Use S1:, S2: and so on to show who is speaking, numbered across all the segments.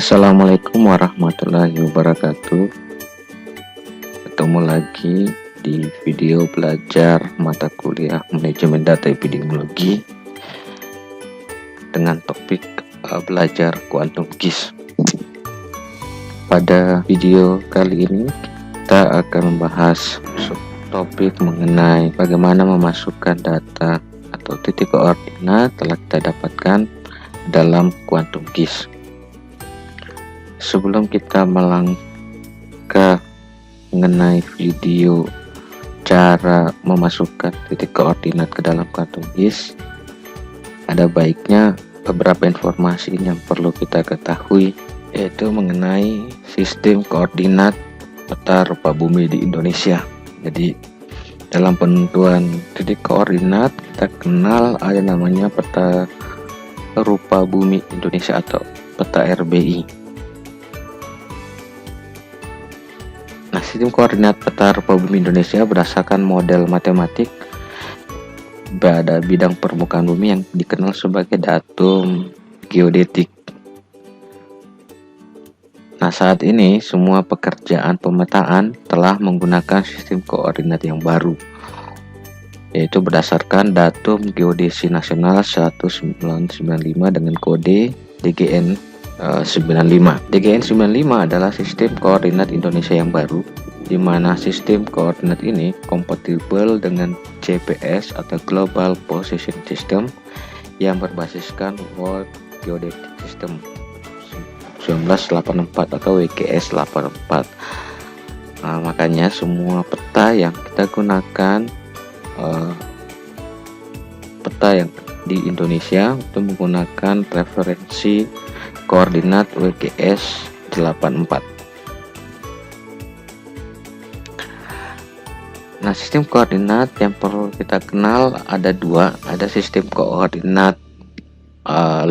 S1: Assalamualaikum warahmatullahi wabarakatuh. Ketemu lagi di video belajar mata kuliah manajemen data epidemiologi dengan topik belajar kuantum GIS. Pada video kali ini kita akan membahas topik mengenai bagaimana memasukkan data atau titik koordinat telah kita dapatkan dalam kuantum GIS. Sebelum kita melangkah mengenai video cara memasukkan titik koordinat ke dalam kuantum GIS, ada baiknya beberapa informasi yang perlu kita ketahui, yaitu mengenai sistem koordinat peta rupa bumi di Indonesia. Jadi dalam penentuan titik koordinat kita kenal ada namanya peta rupa bumi Indonesia atau peta RBI. Nah, sistem koordinat peta rupa bumi Indonesia berdasarkan model matematik pada bidang permukaan bumi yang dikenal sebagai datum geodetik. Nah, saat ini semua pekerjaan pemetaan telah menggunakan sistem koordinat yang baru, yaitu berdasarkan datum geodesi nasional 1995 dengan kode DGN 95. DGN 95 adalah sistem koordinat Indonesia yang baru, di mana sistem koordinat ini kompatibel dengan GPS atau Global Position System yang berbasiskan World Geodetic System 1984 atau WGS 84. Nah, makanya semua peta yang kita gunakan, peta yang di Indonesia itu menggunakan referensi koordinat WGS 84. Nah, sistem koordinat yang perlu kita kenal ada dua, ada sistem koordinat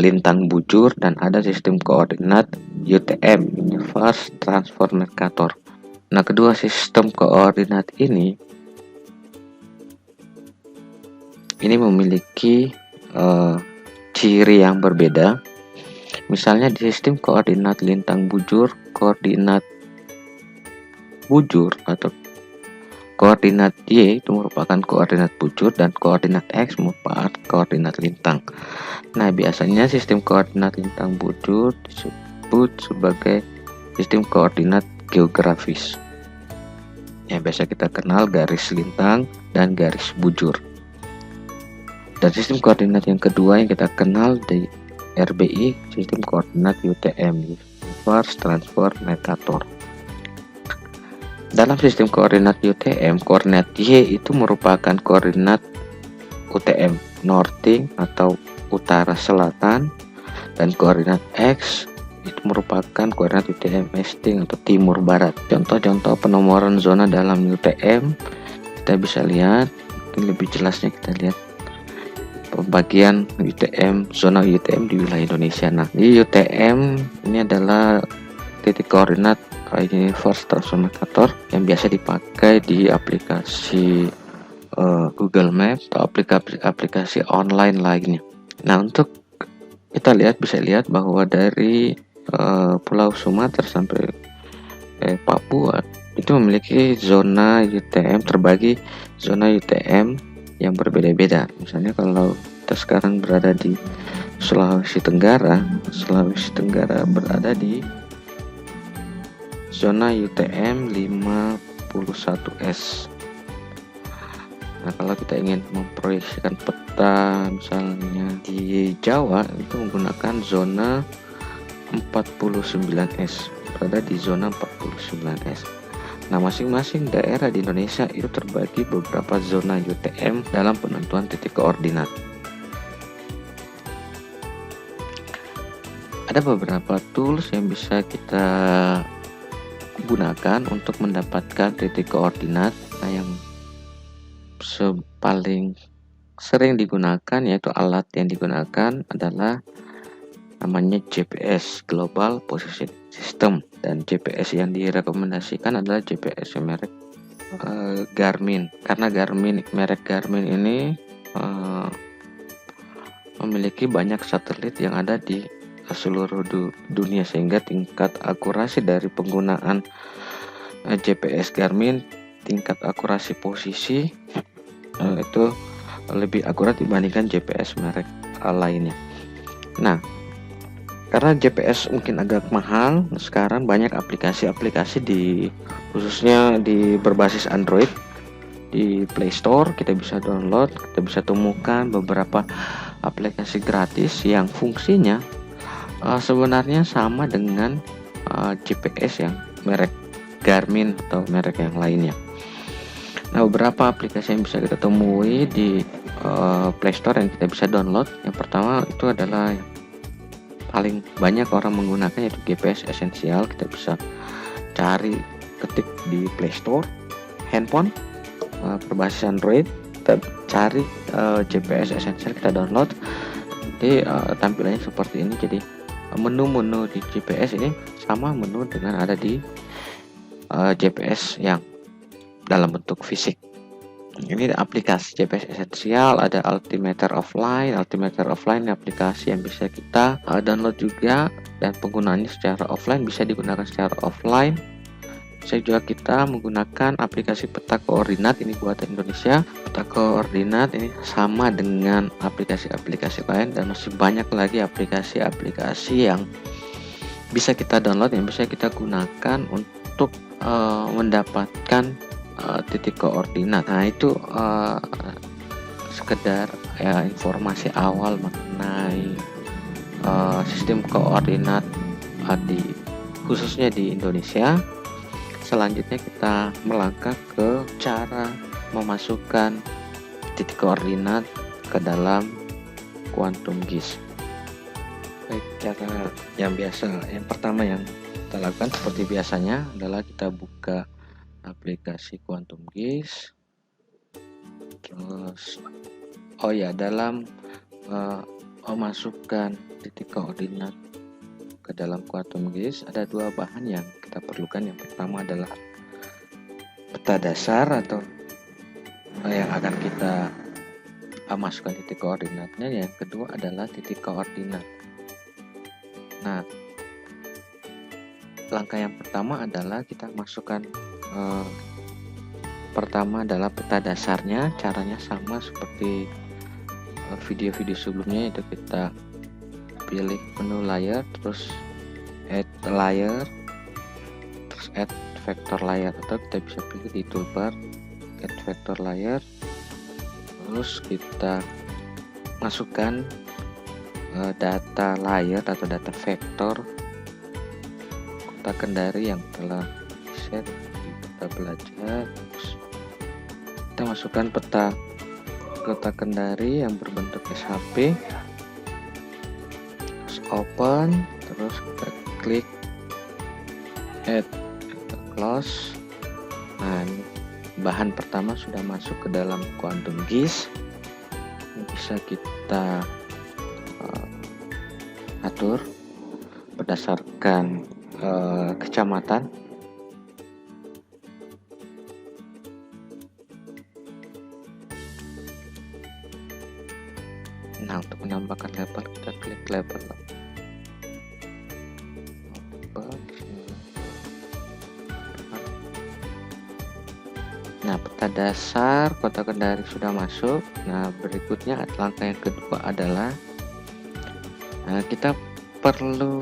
S1: lintang bujur dan ada sistem koordinat UTM, Universe Transform Mercator. Nah, kedua sistem koordinat ini memiliki ciri yang berbeda. Misalnya di sistem koordinat lintang bujur, koordinat bujur atau koordinat Y itu merupakan koordinat bujur dan koordinat X merupakan koordinat lintang. Nah, biasanya sistem koordinat lintang bujur disebut sebagai sistem koordinat geografis. Yang biasa kita kenal garis lintang dan garis bujur. Dan sistem koordinat yang kedua yang kita kenal di RBI, sistem koordinat UTM, Universe Transform Mercator. Dalam sistem koordinat UTM, koordinat Y itu merupakan koordinat UTM, Northing atau utara selatan, dan koordinat X itu merupakan koordinat UTM, Easting atau timur barat. Contoh-contoh penomoran zona dalam UTM kita bisa lihat, mungkin lebih jelasnya kita lihat pembagian UTM, zona UTM di wilayah Indonesia. Nah, di UTM ini adalah titik koordinat Universe Transform Mercator yang biasa dipakai di aplikasi Google Maps atau aplikasi online lainnya. Nah, untuk kita bisa lihat bahwa dari Pulau Sumatera sampai Papua itu memiliki zona UTM, terbagi zona UTM yang berbeda-beda. Misalnya kalau kita sekarang berada di Sulawesi Tenggara berada di zona UTM 51S. Nah, kalau kita ingin memproyeksikan peta misalnya di Jawa itu menggunakan zona 49S, berada di zona 49S. Nah, masing-masing daerah di Indonesia itu terbagi beberapa zona UTM dalam penentuan titik koordinat. Ada beberapa tools yang bisa kita gunakan untuk mendapatkan titik koordinat. Nah, yang paling sering digunakan, yaitu alat yang digunakan adalah namanya GPS, Global Position System, dan GPS yang direkomendasikan adalah GPS merek Garmin, karena merek Garmin ini memiliki banyak satelit yang ada di seluruh dunia, sehingga tingkat akurasi dari penggunaan GPS Garmin, tingkat akurasi posisi itu lebih akurat dibandingkan GPS merek lainnya. Nah, karena GPS mungkin agak mahal, sekarang banyak aplikasi-aplikasi khususnya di berbasis Android. Di Play Store kita bisa download, kita bisa temukan beberapa aplikasi gratis yang fungsinya sebenarnya sama dengan GPS yang merek Garmin atau merek yang lainnya. Nah, beberapa aplikasi yang bisa kita temui di Play Store yang kita bisa download, yang pertama itu adalah yang paling banyak orang menggunakan, yaitu GPS Essential. Kita bisa cari, ketik di Play Store, handphone berbasis Android, kita cari GPS Essential, kita download. Jadi tampilannya seperti ini. Jadi menu-menu di GPS ini sama menu dengan ada di GPS yang dalam bentuk fisik. Ini aplikasi GPS Essential, ada Altimeter Offline. Altimeter Offline aplikasi yang bisa kita download juga, dan penggunaannya secara offline, bisa digunakan secara offline. Bisa juga kita menggunakan aplikasi peta koordinat, ini buatan Indonesia. Peta koordinat ini sama dengan aplikasi-aplikasi lain, dan masih banyak lagi aplikasi-aplikasi yang bisa kita download, yang bisa kita gunakan untuk mendapatkan titik koordinat. Nah, itu sekedar ya informasi awal mengenai sistem koordinat khususnya di Indonesia. Selanjutnya kita melangkah ke cara memasukkan titik koordinat ke dalam Quantum GIS. Baik, cara yang biasa, yang pertama yang kita lakukan seperti biasanya adalah kita buka aplikasi Quantum GIS. Terus dalam memasukkan titik koordinat ke dalam Quantum GIS ada dua bahan yang kita perlukan. Yang pertama adalah peta dasar atau yang akan kita masukkan titik koordinatnya. Yang kedua adalah titik koordinat. Nah, langkah yang pertama adalah kita masukkan pertama adalah peta dasarnya. Caranya sama seperti video-video sebelumnya, itu kita pilih menu layer, terus add layer, terus add vector layer, atau kita bisa pilih di toolbar add vector layer. Terus kita masukkan data layer atau data vektor kota Kendari yang telah set di peta belajar. Terus kita masukkan peta kota Kendari yang berbentuk SHP, open, terus kita klik add, close. Nah, ini bahan pertama sudah masuk ke dalam Quantum GIS. Ini bisa kita atur berdasarkan kecamatan. Nah, untuk menambahkan label kita klik label. Nah, peta dasar kota Kendari sudah masuk. Nah, berikutnya langkah yang kedua adalah kita perlu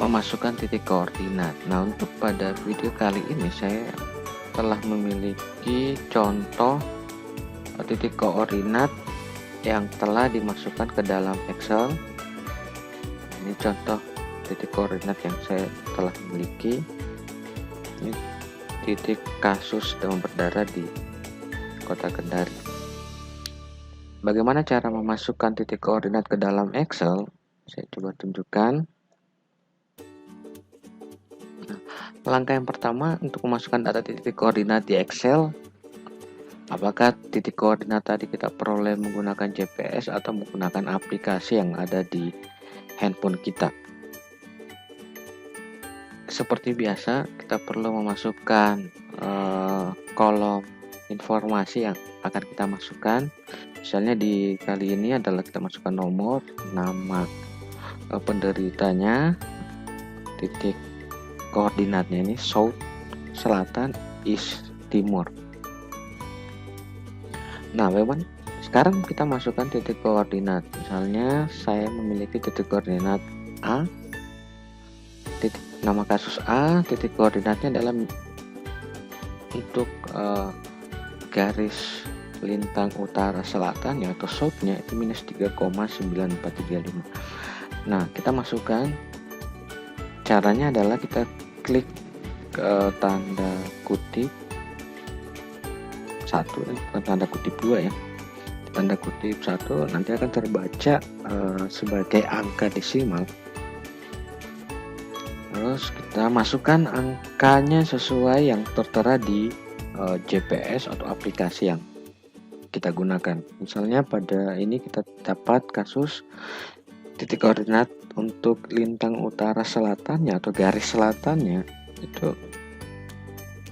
S1: memasukkan titik koordinat. Nah, untuk pada video kali ini saya telah memiliki contoh titik koordinat yang telah dimasukkan ke dalam Excel. Ini contoh titik koordinat yang saya telah miliki. Ini titik kasus demam berdarah di kota Kendari. Bagaimana cara memasukkan titik koordinat ke dalam Excel? Saya coba tunjukkan. Nah, langkah yang pertama untuk memasukkan data titik koordinat di Excel, apakah titik koordinat tadi kita peroleh menggunakan GPS atau menggunakan aplikasi yang ada di handphone kita. Seperti biasa, kita perlu memasukkan kolom informasi yang akan kita masukkan. Misalnya di kali ini adalah kita masukkan nomor, nama penderitanya, titik koordinatnya ini south, selatan, east, timur. Nah, sekarang kita masukkan titik koordinat. Misalnya saya memiliki titik koordinat A, nama kasus A, titik koordinatnya adalah untuk garis lintang utara selatan atau southnya itu minus 3,9435. Nah, kita masukkan, caranya adalah kita klik ke tanda kutip 1, tanda kutip 2 ya. Tanda kutip 1 nanti akan terbaca sebagai angka desimal. Terus kita masukkan angkanya sesuai yang tertera di GPS atau aplikasi yang kita gunakan. Misalnya pada ini kita dapat kasus titik koordinat untuk lintang utara selatannya atau garis selatannya itu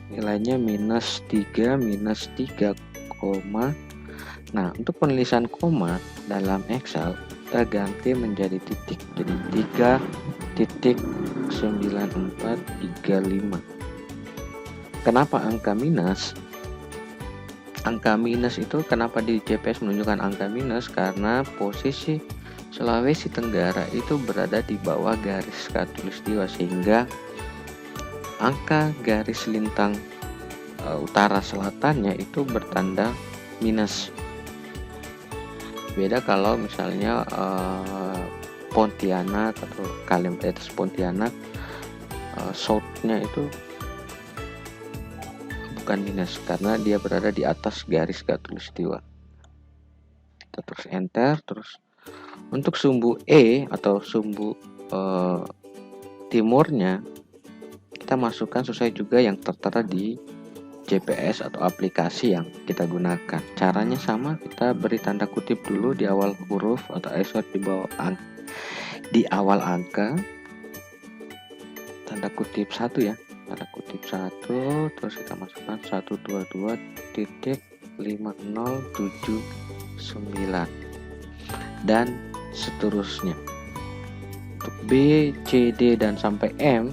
S1: nilainya minus 3, Nah, untuk penulisan koma dalam Excel kita ganti menjadi titik, jadi 3.9435. Kenapa angka minus? Angka minus itu kenapa di GPS menunjukkan angka minus? Karena posisi Sulawesi Tenggara itu berada di bawah garis khatulistiwa, sehingga angka garis lintang utara selatannya itu bertanda minus. Beda kalau misalnya Pontianak atau Kalimantan Pontianak, southnya itu bukan minus karena dia berada di atas garis khatulistiwa. Kita terus enter. Terus untuk sumbu E atau sumbu timurnya kita masukkan sesuai juga yang tertera di GPS atau aplikasi yang kita gunakan. Caranya sama, kita beri tanda kutip dulu di awal huruf atau di bawah di awal angka, tanda kutip 1 ya, tanda kutip 1, terus kita masukkan 122.5079 dan seterusnya. Untuk B, C, D dan sampai M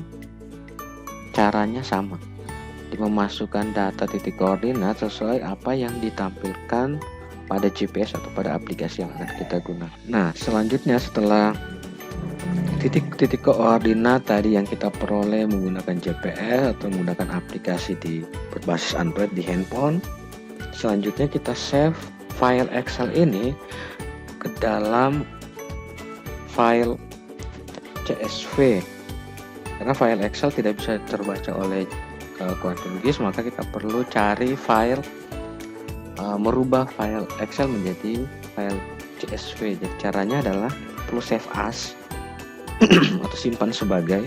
S1: caranya sama, memasukkan data titik koordinat sesuai apa yang ditampilkan pada GPS atau pada aplikasi yang akan kita gunakan. Nah, selanjutnya setelah titik-titik koordinat tadi yang kita peroleh menggunakan GPS atau menggunakan aplikasi di berbasis Android di handphone, selanjutnya kita save file Excel ini ke dalam file CSV. Karena file Excel tidak bisa terbaca oleh Quantum GIS, maka kita perlu cari file, merubah file Excel menjadi file CSV. Jadi caranya adalah perlu save as atau simpan sebagai,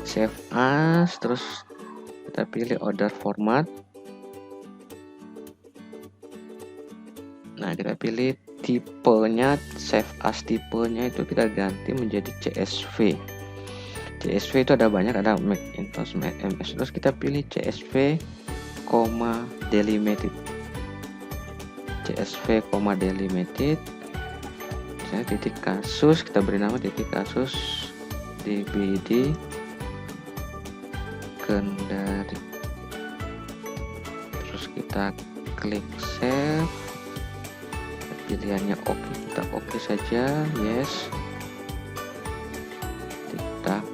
S1: save as, terus kita pilih order format. Nah, kita pilih tipenya, save as tipenya itu kita ganti menjadi CSV. CSV itu ada banyak, ada Macintosh, Mac MS, terus kita pilih CSV, delimited. CSV, delimited. Misalnya titik kasus, kita beri nama titik kasus DBD Kendari. Terus kita klik save. Pilihannya oke, kita oke saja, yes. Kita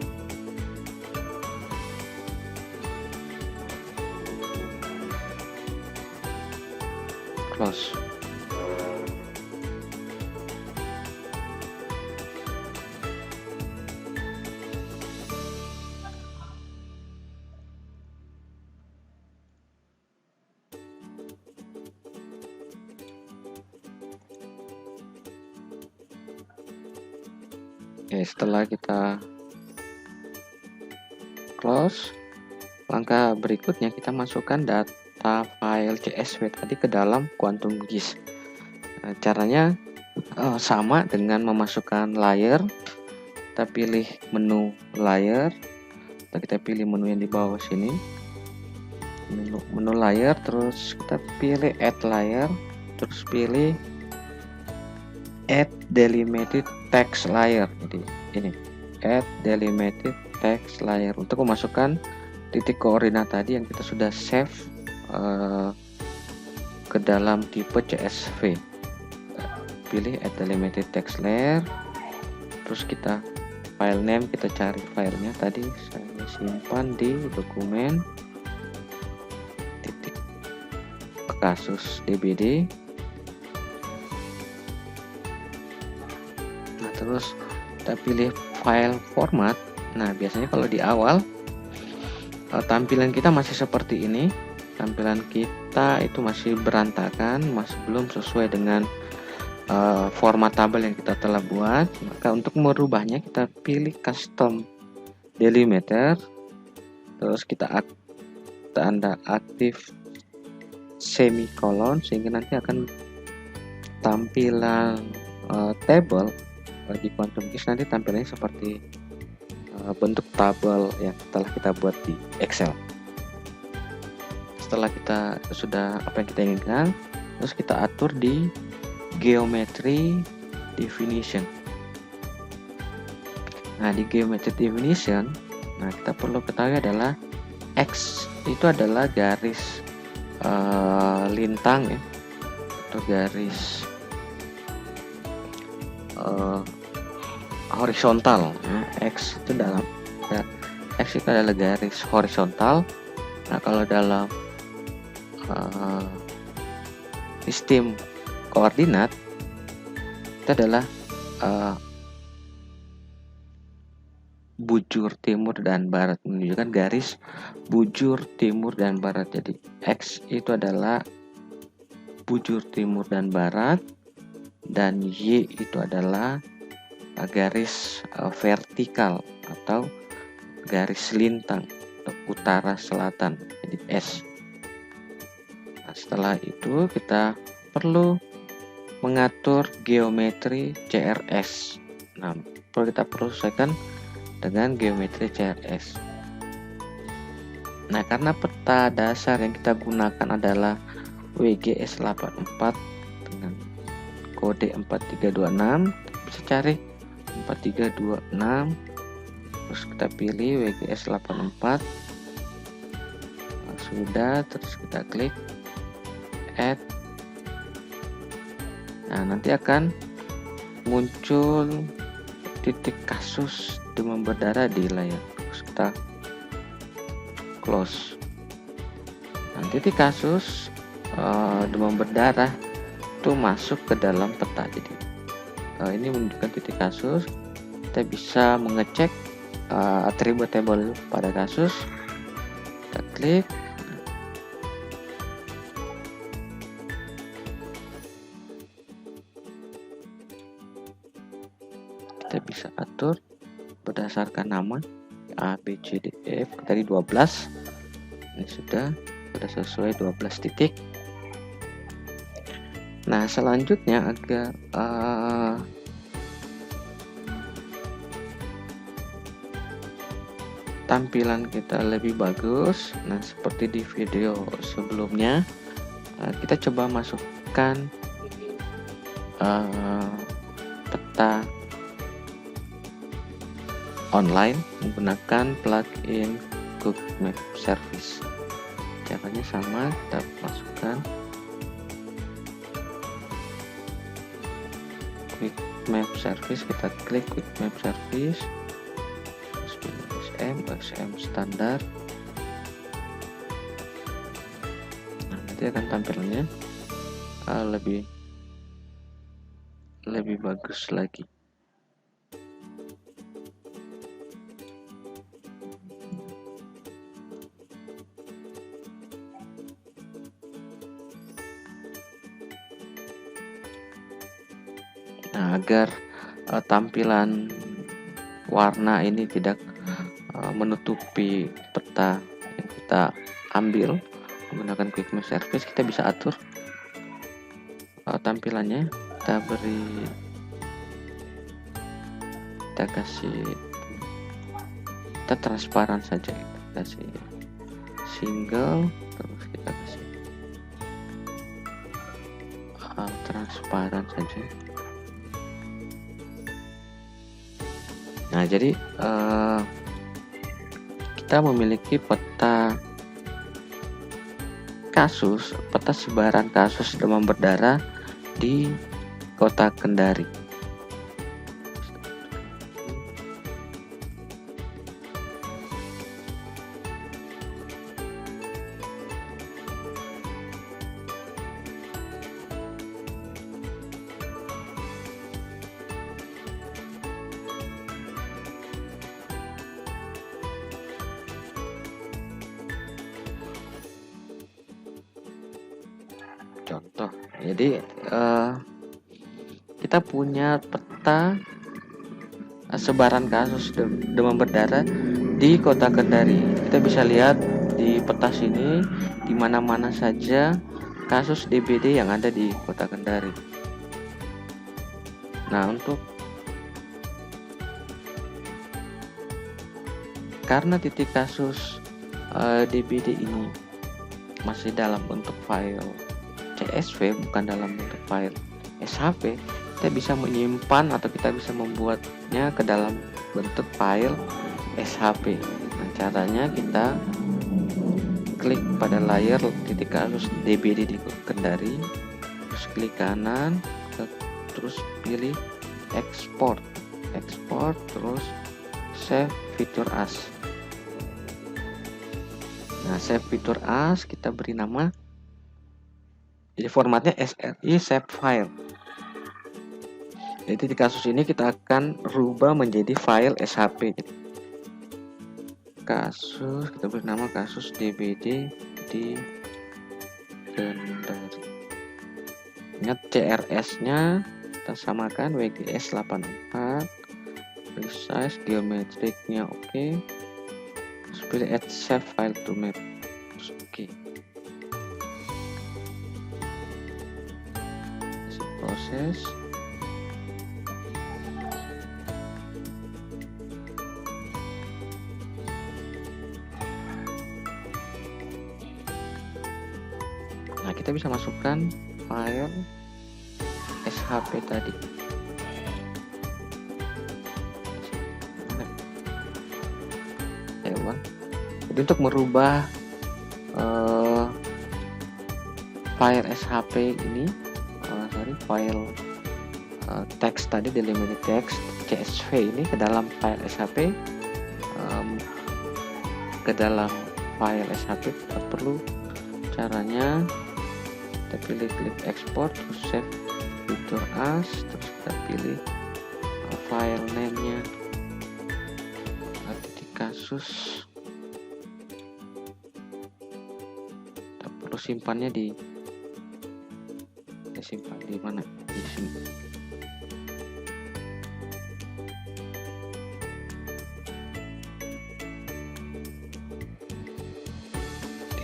S1: close. Oke, setelah kita close, langkah berikutnya kita masukkan data file CSV tadi ke dalam Quantum GIS. Nah, caranya sama dengan memasukkan layer. Kita pilih menu layer, kita pilih menu yang di bawah sini. menu layer, terus kita pilih add layer, terus pilih add delimited text layer. Jadi ini add delimited text layer untuk memasukkan titik koordinat tadi yang kita sudah save ke dalam tipe CSV. Pilih add delimited text layer, terus kita file name, kita cari filenya tadi saya simpan di dokumen titik kasus dbd. Nah, terus kita pilih file format. Nah, biasanya kalau di awal tampilan kita masih seperti ini, tampilan kita itu masih berantakan, masih belum sesuai dengan format tabel yang kita telah buat. Maka untuk merubahnya kita pilih custom delimiter, terus kita tanda aktif semikolon, sehingga nanti akan tampilan table di Quantum Keys nanti tampilannya seperti bentuk tabel yang telah kita buat di Excel. Setelah kita sudah apa yang kita inginkan, terus kita atur di geometry definition. Nah, di geometry definition, nah kita perlu ketahui adalah X itu adalah garis lintang ya, atau garis horizontal. Nah, X itu adalah garis horizontal. Nah, kalau dalam sistem koordinat itu adalah bujur timur dan barat, menunjukkan garis bujur timur dan barat. Jadi X itu adalah bujur timur dan barat, dan Y itu adalah garis vertikal atau garis lintang utara selatan, jadi S. Nah, setelah itu kita perlu mengatur geometri CRS. Nah, kita perlu sesuaikan dengan geometri CRS. Nah, karena peta dasar yang kita gunakan adalah WGS84 dengan kode 4326, bisa cari 4326, terus kita pilih WGS84. Nah, sudah, terus kita klik add. Nah, nanti akan muncul titik kasus demam berdarah di layar. Terus kita close. Nah, titik kasus demam berdarah itu masuk ke dalam peta. Jadi ini menunjukkan titik kasus. Kita bisa mengecek atribut table pada kasus. Kita klik. Kita bisa atur berdasarkan nama A, B, C, D, E, F. Tadi 12. Ini sudah sesuai 12 titik. Nah, selanjutnya agar tampilan kita lebih bagus, nah seperti di video sebelumnya, kita coba masukkan peta online menggunakan plugin Quick Map Service. Caranya sama, kita masukkan Quick Map Service, kita klik Quick Map Service, terus pilih OSM standar. Nah, nanti akan tampilannya lebih bagus lagi. Nah, agar tampilan warna ini tidak menutupi peta yang kita ambil menggunakan Quick Map Service, kita bisa atur tampilannya. Kita transparan saja, kita kasih single, kita kasih transparan saja. Nah, jadi kita memiliki peta sebaran kasus demam berdarah di Kota Kendari. Contoh, jadi kita punya peta sebaran kasus demam berdarah di Kota Kendari. Kita bisa lihat di peta sini di mana-mana saja kasus DBD yang ada di Kota Kendari. Nah, karena titik kasus DBD ini masih dalam bentuk file CSV, bukan dalam bentuk file SHP, kita bisa menyimpan atau kita bisa membuatnya ke dalam bentuk file SHP. Nah, caranya kita klik pada layar titik kasus DBD di Kendari, terus klik kanan, terus pilih export, terus save feature as. Nah, save feature as kita beri nama, jadi formatnya SRI save file. Jadi di kasus ini kita akan rubah menjadi file SHP. Jadi, kasus, kita beri nama kasus DBD di Kendari. Ingat CRS-nya kita samakan WGS 84, resize, geometriknya oke. Terus pilih add save file to map. Terus oke. Proses. Nah, kita bisa masukkan file SHP tadi. Jadi untuk merubah file SHP ini, file teks tadi, delimited text CSV ini ke dalam file SHP, kita perlu caranya, kita pilih klik export, terus save feature as, terus kita pilih file name-nya titik kasus. Kita perlu simpannya simpan di mana, di sini.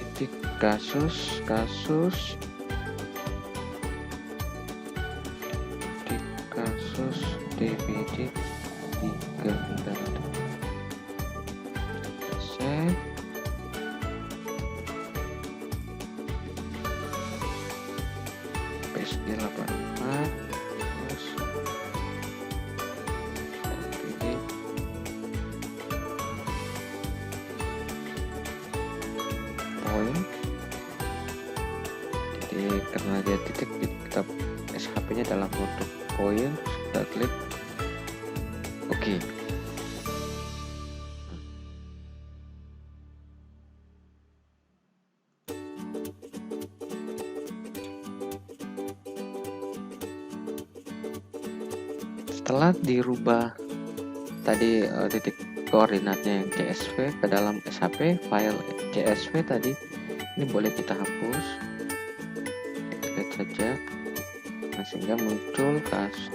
S1: Titik kasus DBD di Kendari. Save. PSD 84, terus pilih point. Jadi karena dia titik, kita SHP nya dalam bentuk point, kita klik oke. Setelah dirubah tadi titik koordinatnya yang CSV ke dalam SHP, file CSV tadi ini boleh kita hapus, lihat saja. Nah, sehingga muncul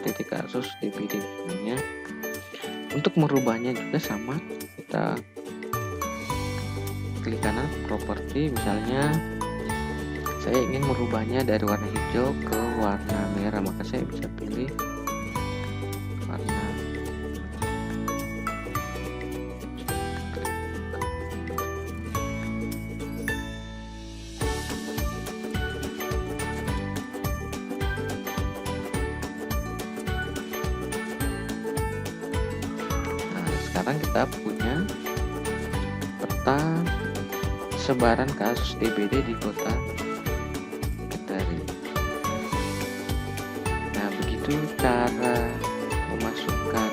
S1: titik kasus DBD nya. Untuk merubahnya juga sama, kita klik kanan properti, misalnya saya ingin merubahnya dari warna hijau ke warna merah, maka saya bisa pilih warna sekarang kita punya peta sebaran kasus DBD di kota Kendari. Nah, begitu cara memasukkan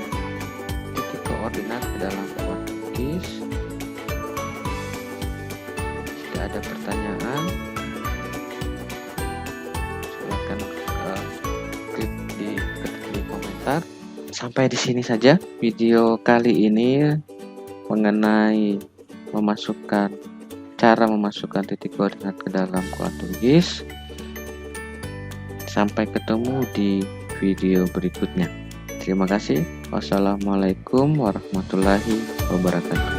S1: titik koordinat ke dalam QuadRIS. Jika ada pertanyaan, silakan klik di komentar. Sampai di sini saja video kali ini mengenai cara memasukkan titik koordinat ke dalam QuadRIS. Sampai ketemu di video berikutnya. Terima kasih. Wassalamualaikum warahmatullahi wabarakatuh.